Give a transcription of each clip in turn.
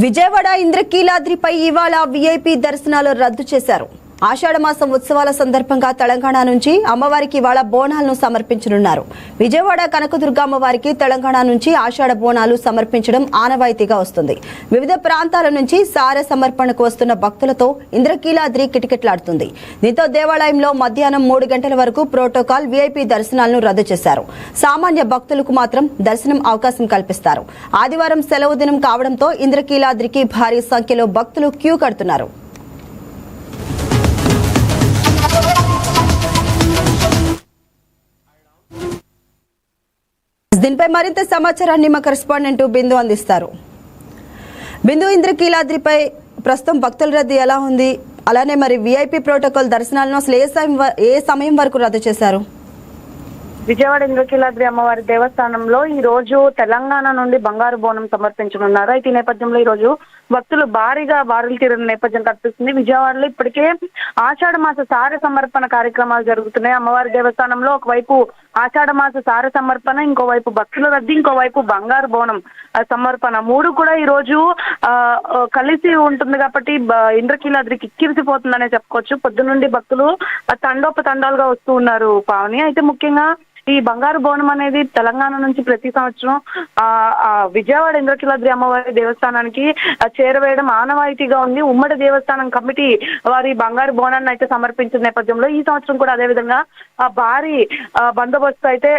విజయవాడ ఇంద్రకీలాద్రిపై ఇవాళ వీఐపీ దర్శనాలు రద్దు చేశారు. ఆషాఢ మాసం ఉత్సవాల సందర్భంగా తెలంగాణ నుంచి అమ్మవారికి ఇవాళ బోనాలను సమర్పించనున్నారు. విజయవాడ కనకదుర్గ అమ్మవారికి తెలంగాణ నుంచి ఆషాఢ బోనాలు సమర్పించడం ఆనవాయితీగా వస్తుంది. వివిధ ప్రాంతాల నుంచి సార సమర్పణకు వస్తున్న భక్తులతో ఇంద్రకీలాద్రి కిటకిటలాడుతుంది. దీంతో దేవాలయంలో మధ్యాహ్నం 3 గంటల వరకు ప్రోటోకాల్ వీఐపీ దర్శనాలను రద్దు చేశారు. సామాన్య భక్తులకు మాత్రం దర్శనం అవకాశం కల్పిస్తారు. ఆదివారం సెలవు దినం కావడంతో ఇంద్రకీలాద్రికి భారీ సంఖ్యలో భక్తులు క్యూ కడుతున్నారు. దీనిపై మరింత సమాచారాన్ని మా కరెస్పాండెంట్ బిందు అందిస్తారు. బిందు, ఇంద్రకీలాద్రిపై ప్రస్తుతం భక్తుల రద్దీ ఎలా ఉంది? అలానే మరి వీఐపీ ప్రోటోకాల్ దర్శనాలను అసలు ఏ సమయం వరకు రద్దు చేశారు? విజయవాడ ఇంద్రకీలాద్రి అమ్మవారి దేవస్థానంలో ఈ రోజు తెలంగాణ నుండి బంగారు బోనం సమర్పించనున్నారు. అయితే ఈ నేపథ్యంలో ఈ రోజు భక్తులు భారీగా బారులు తీరిన నేపథ్యం కనిపిస్తుంది. విజయవాడలో ఇప్పటికే ఆషాఢ మాస సార సమర్పణ కార్యక్రమాలు జరుగుతున్నాయి. అమ్మవారి దేవస్థానంలో ఒకవైపు ఆషాఢ మాస సార సమర్పణ, ఇంకోవైపు భక్తుల రద్దీ, ఇంకోవైపు బంగారు బోనం సమర్పణ, మూడు కూడా ఈ రోజు కలిసి ఉంటుంది కాబట్టి ఇంద్రకీలాద్రికి కిక్కిరిసిపోతుందనే చెప్పుకోవచ్చు. పొద్దునుండి భక్తులు తండోపతండాలుగా వస్తూ ఉన్నారు పావని. అయితే ముఖ్యంగా ఈ బంగారు బోనం అనేది తెలంగాణ నుంచి ప్రతి సంవత్సరం విజయవాడ ఇంద్రకీలాద్రి అమ్మవారి దేవస్థానానికి చేరవేయడం ఆనవాయితీగా ఉంది. ఉమ్మడి దేవస్థానం కమిటీ వారి బంగారు బోనాన్ని అయితే సమర్పించిన నేపథ్యంలో ఈ సంవత్సరం కూడా అదేవిధంగా భారీ బందోబస్తు అయితే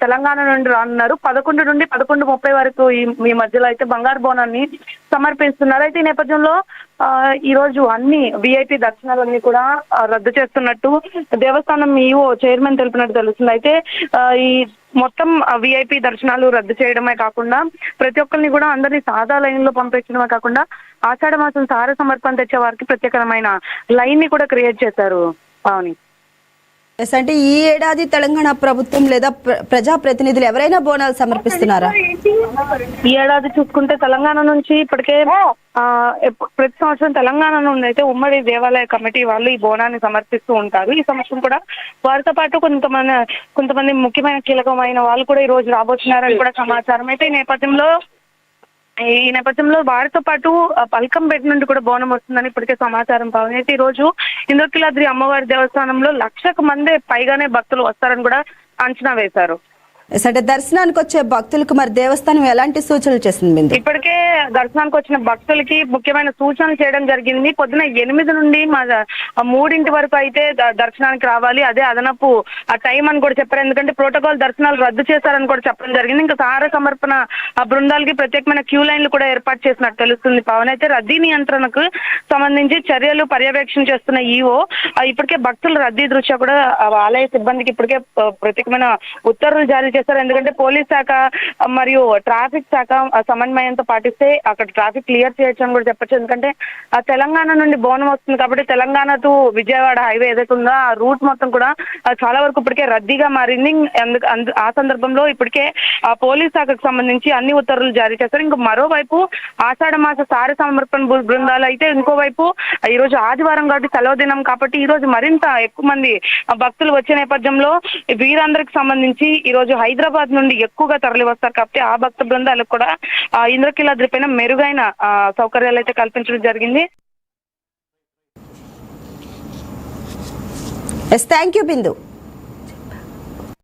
తెలంగాణ నుండి రానున్నారు. 11 నుండి 11:30 వరకు ఈ మధ్యలో అయితే బంగారు బోనాన్ని సమర్పిస్తున్నారు. అయితే ఈ నేపథ్యంలో ఈ రోజు అన్ని విఐపి దర్శనాలన్నీ కూడా రద్దు చేస్తున్నట్టు దేవస్థానం ఈఓ చైర్మన్ తెలిపినట్టు తెలుస్తుంది. అయితే ఈ మొత్తం విఐపి దర్శనాలు రద్దు చేయడమే కాకుండా ప్రతి ఒక్కరిని కూడా అందరినీ సాదా లైన్ లో పంపించడమే కాకుండా ఆషాఢ మాసం సార సమర్పణ తెచ్చే వారికి ప్రత్యేకమైన లైన్ ని కూడా క్రియేట్ చేశారు పావని. అంటే ఈ ఏడాది తెలంగాణ ప్రభుత్వం లేదా ప్రజాప్రతినిధులు ఎవరైనా బోనాలు సమర్పిస్తున్నారా? ఈ ఏడాది చూసుకుంటే తెలంగాణ నుంచి ఇప్పటికే ప్రతి సంవత్సరం తెలంగాణ నుండి అయితే ఉమ్మడి దేవాలయ కమిటీ వాళ్ళు ఈ బోనాన్ని సమర్పిస్తూ ఉంటారు. ఈ సంవత్సరం కూడా వారితో పాటు కొంతమంది ముఖ్యమైన కీలకమైన వాళ్ళు కూడా ఈ రోజు రాబోతున్నారని కూడా సమాచారం. అయితే ఈ నేపథ్యంలో వారితో పాటు పల్కంపేట నుండి కూడా బోనం వస్తుందని ఇప్పటికే సమాచారం పావని. అయితే ఈ రోజు ఇంద్రకీలాద్రి అమ్మవారి దేవస్థానంలో 1,00,000 మంది పైగానే భక్తులు వస్తారని కూడా అంచనా వేశారు. అంటే దర్శనానికి వచ్చే భక్తులకు మరి దేవస్థానం ఎలాంటి సూచనలు చేసింది? ఇప్పటికే దర్శనానికి వచ్చిన భక్తులకి ముఖ్యమైన సూచనలు చేయడం జరిగింది. పొద్దున 8 నుండి 3 వరకు అయితే దర్శనానికి రావాలి, అదే అదనపు టైం అని కూడా చెప్పారు. ఎందుకంటే ప్రోటోకాల్ దర్శనాలు రద్దు చేశారని కూడా చెప్పడం జరిగింది. ఇంకా సార సమర్పణ బృందాలకి ప్రత్యేకమైన క్యూ లైన్లు కూడా ఏర్పాటు చేసినట్టు తెలుస్తుంది పవన్. అయితే రద్దీ నియంత్రణకు సంబంధించి చర్యలు పర్యవేక్షణ చేస్తున్న ఈఓ ఇప్పటికే భక్తుల రద్దీ దృష్ట్యా కూడా ఆలయ సిబ్బందికి ఇప్పటికే ప్రత్యేకమైన ఉత్తర్వులు జారీ చేస్తారు. ఎందుకంటే పోలీస్ శాఖ మరియు ట్రాఫిక్ శాఖ సమన్వయంతో పాటిస్తే అక్కడ ట్రాఫిక్ క్లియర్ చేయొచ్చు అని కూడా చెప్పచ్చు. ఎందుకంటే తెలంగాణ నుండి బోనం వస్తుంది కాబట్టి తెలంగాణ టు విజయవాడ హైవే ఏదైతే ఉందో ఆ రూట్ మొత్తం కూడా చాలా వరకు ఇప్పటికే రద్దీగా మారింది. ఆ సందర్భంలో ఇప్పటికే పోలీస్ శాఖకు సంబంధించి అన్ని ఉత్తర్వులు జారీ చేస్తారు. ఇంకా మరోవైపు ఆషాఢ మాస సార సమర్పణ బృందాలు అయితే ఇంకోవైపు ఈ రోజు ఆదివారం కాబట్టి సెలవు దినం కాబట్టి ఈ రోజు మరింత ఎక్కువ మంది భక్తులు వచ్చే నేపథ్యంలో వీరందరికి సంబంధించి ఈ రోజు హైదరాబాద్ నుండి ఎక్కువగా తరలి వస్తారు కాబట్టి ఆ భక్త బృందాలకు కూడా ఇంద్రకీలాద్రి పైన మెరుగైన సౌకర్యాలు అయితే కల్పించడం జరిగింది. Thank you Bindu.